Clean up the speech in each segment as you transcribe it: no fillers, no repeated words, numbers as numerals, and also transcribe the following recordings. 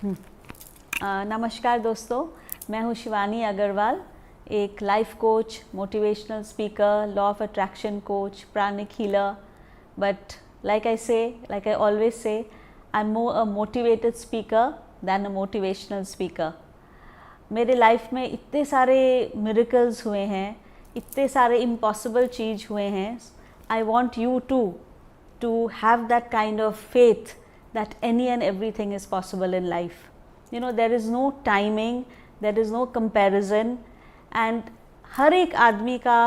नमस्कार दोस्तों, मैं हूँ शिवानी अग्रवाल, एक life coach, motivational speaker, law of attraction coach, pranic healer. But like I always say, I'm more a motivated speaker than a motivational speaker. मेरे life में इतने सारे मिरेकल्स हुए हैं, इतने सारे इम्पॉसिबल चीज़ हुए हैं. I want you to have that kind of faith that any and everything is possible in life. You know, there is no timing, there is no comparison, and हर एक आदमी का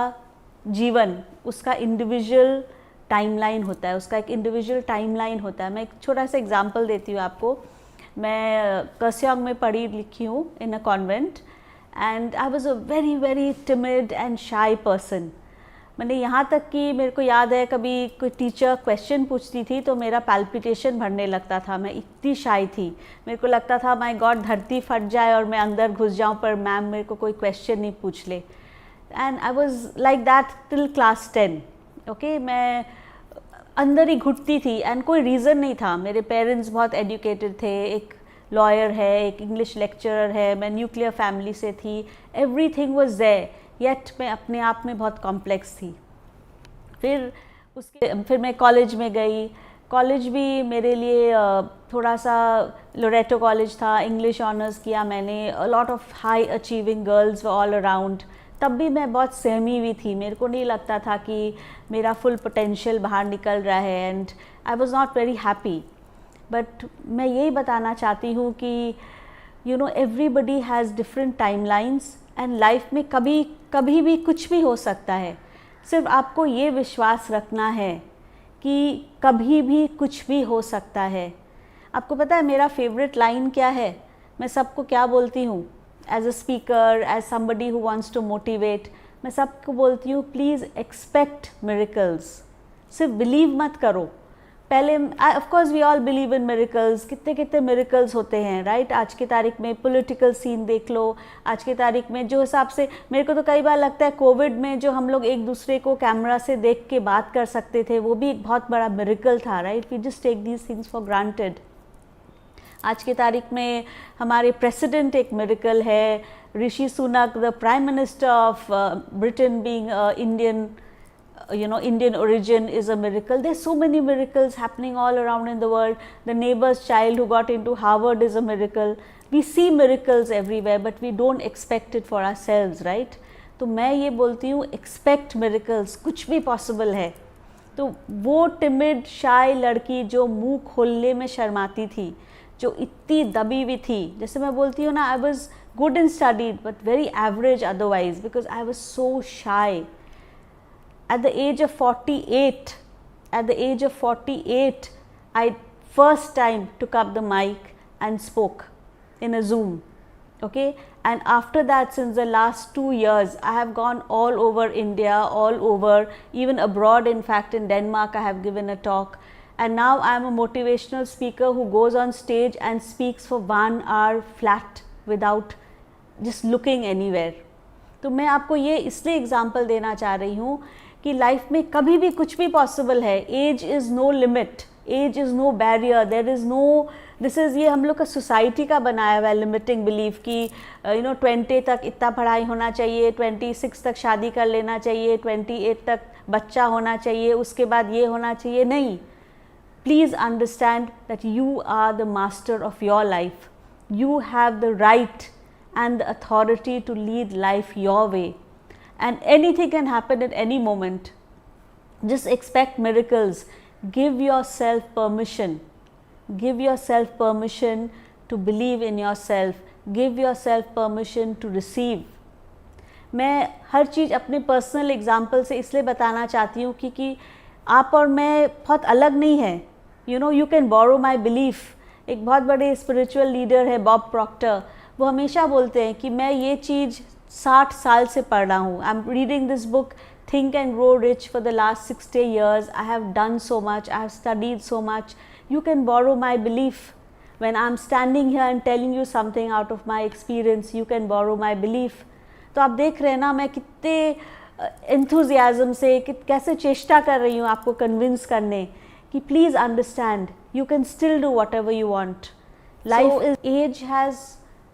जीवन उसका इंडिविजुअल टाइमलाइन होता है, उसका एक इंडिविजुअल टाइमलाइन होता है. मैं एक छोटा सा एग्जांपल देती हूँ आपको. मैं कर्सियंग में पढ़ी लिखी हूँ in a convent, and I was a very very timid and shy person. मैंने यहाँ तक कि मेरे को याद है कभी कोई टीचर क्वेश्चन पूछती थी तो मेरा पैल्पिटेशन बढ़ने लगता था. मैं इतनी शाई थी, मेरे को लगता था माय गॉड धरती फट जाए और मैं अंदर घुस जाऊँ पर मैम मेरे को कोई क्वेश्चन नहीं पूछ ले. And I was like that till class 10. Okay, मैं अंदर ही घुटती थी एंड कोई रीज़न नहीं था. मेरे पेरेंट्स बहुत एजुकेटेड थे, एक लॉयर है, एक इंग्लिश लेक्चरर है, मैं न्यूक्लियर फैमिली से थी, एवरीथिंग वाज देयर, येट मैं अपने आप में बहुत कॉम्प्लेक्स थी. फिर मैं कॉलेज में गई. कॉलेज भी मेरे लिए थोड़ा सा लोरेटो कॉलेज था, इंग्लिश ऑनर्स किया मैंने. A lot of high achieving girls were all around. तब भी मैं बहुत सहमी हुई थी, मेरे को नहीं लगता था कि मेरा फुल पोटेंशियल बाहर निकल रहा है, and I was not very happy. But मैं यही बताना चाहती हूँ कि you know everybody has different timelines, and life में कभी भी कुछ भी हो सकता है. सिर्फ आपको ये विश्वास रखना है कि कभी भी कुछ भी हो सकता है. आपको पता है मेरा फेवरेट लाइन क्या है? मैं सबको क्या बोलती हूँ as a speaker, as somebody who wants to motivate, मैं सबको बोलती हूँ प्लीज़ एक्सपेक्ट मिरेकल्स. सिर्फ बिलीव मत करो. पहले of course we all believe in miracles. कितने कितने मिरेकल्स होते हैं, राइट? आज की तारीख में पॉलिटिकल सीन देख लो. आज की तारीख में जो हिसाब से मेरे को तो कई बार लगता है कोविड में जो हम लोग एक दूसरे को कैमरा से देख के बात कर सकते थे वो भी एक बहुत बड़ा मिरेकल था, right? We just take these things for granted. आज की तारीख में हमारे प्रेसिडेंट एक मिरेकल है. Rishi Sunak, the prime minister of Britain, being Indian, Indian origin, is a miracle. There's so many miracles happening all around in the world. The neighbor's child who got into Harvard is a miracle. We see miracles everywhere, but we don't expect it for ourselves, right? तो मैं ये बोलती हूँ expect miracles. कुछ भी possible है. तो वो timid, shy लड़की जो मुंह खोलने में शर्माती थी, जो इतनी दबी हुई थी, जैसे मैं बोलती हूँ ना, I was good in study but very average otherwise because I was so shy. At the age of 48, I first time took up the mic and spoke in a Zoom, okay? And after that, since the last 2 years, I have gone all over India, all over, even abroad. In fact, in Denmark, I have given a talk. And now I am a motivational speaker who goes on stage and speaks for 1 hour flat without just looking anywhere. तो मैं आपको ये इसलिए example देना चाह रही हूँ कि लाइफ में कभी भी कुछ भी पॉसिबल है. Age is no limit, age is no barrier, there is no, this is, ये हम लोग का सोसाइटी का बनाया हुआ है लिमिटिंग बिलीफ कि 20 तक इतना पढ़ाई होना चाहिए, 26 तक शादी कर लेना चाहिए, 28 तक बच्चा होना चाहिए, उसके बाद ये होना चाहिए. नहीं, please understand that you are the master of your life. You have the right and the authority to lead life your way, and anything can happen at any moment. Just expect miracles. Give yourself permission to believe in yourself. Give yourself permission to receive. मैं हर चीज़ अपने personal example से इसलिए बताना चाहती हूँ क्योंकि आप और मैं बहुत अलग नहीं है. you can borrow my belief. एक बहुत बड़े स्पिरिचुअल लीडर है बॉब प्रॉक्टर, वो हमेशा बोलते हैं कि मैं ये चीज़ 60 साल से पढ़ रहा हूँ. I am reading this book Think and Grow Rich for the last 60 years. I have done so much, I have studied so much. You can borrow my belief. When I am standing here and telling you something out of my experience, you can borrow my belief. तो आप देख रहे हैं ना मैं कितने enthusiasm से कैसे चेष्टा कर रही हूँ आपको कन्विंस करने कि please understand, you can still do whatever you want. Life is, age has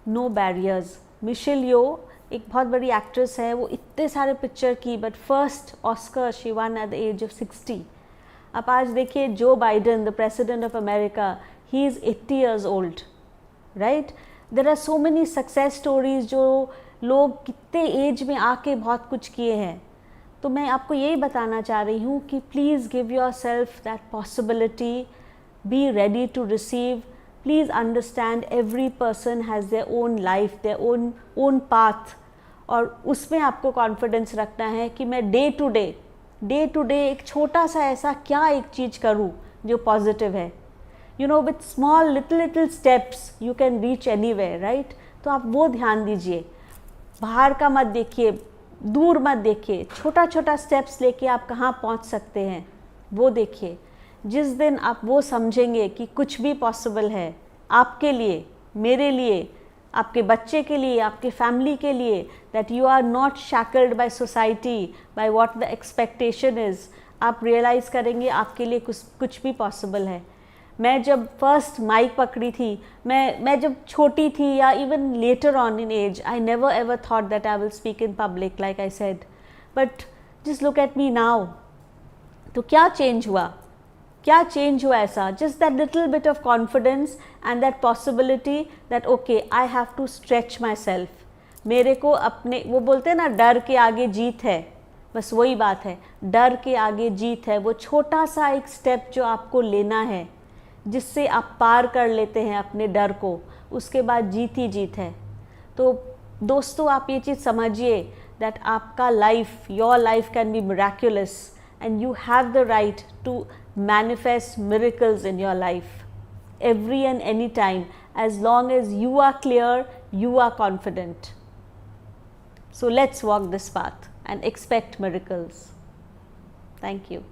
no barriers. Michelle Yeoh एक बहुत बड़ी एक्ट्रेस है, वो इतने सारे पिक्चर की, but first Oscar she won at the age of 60. आप आज देखिए Joe Biden, the president of America, he is 80 years old, right. There are so many success stories जो लोग कितने एज में आके बहुत कुछ किए हैं. तो मैं आपको यही बताना चाह रही हूँ कि please give yourself that possibility, be ready to receive. Please understand every person has their own life, their own path, और उसमें आपको कॉन्फिडेंस रखना है कि मैं डे टू डे एक छोटा सा ऐसा क्या एक चीज़ करूँ जो पॉजिटिव है. You know, with small little steps you can reach anywhere, right. तो आप वो ध्यान दीजिए, बाहर का मत देखिए, दूर मत देखिए, छोटा स्टेप्स लेके आप कहाँ पहुँच सकते हैं वो देखिए. जिस दिन आप वो समझेंगे कि कुछ भी पॉसिबल है आपके लिए, मेरे लिए, आपके बच्चे के लिए, आपके फैमिली के लिए, that you are not shackled by society, by what the expectation is, आप रियलाइज़ करेंगे आपके लिए कुछ भी पॉसिबल है. मैं जब फर्स्ट माइक पकड़ी थी, मैं जब छोटी थी, या even later on in age, I never ever thought that I will speak in public like I said, but just look at me now. तो क्या चेंज हुआ ऐसा? Just that little bit of confidence and that possibility that okay, I have to stretch myself. मेरे को अपने, वो बोलते हैं ना, डर के आगे जीत है, बस वही बात है, डर के आगे जीत है. वो छोटा सा एक स्टेप जो आपको लेना है, जिससे आप पार कर लेते हैं अपने डर को, उसके बाद जीत ही जीत है. तो दोस्तों, आप ये चीज़ समझिए दैट आपका life, your life can be miraculous, and you have the right to manifest miracles in your life every and any time, as long as you are clear, you are confident. So let's walk this path and expect miracles. Thank you.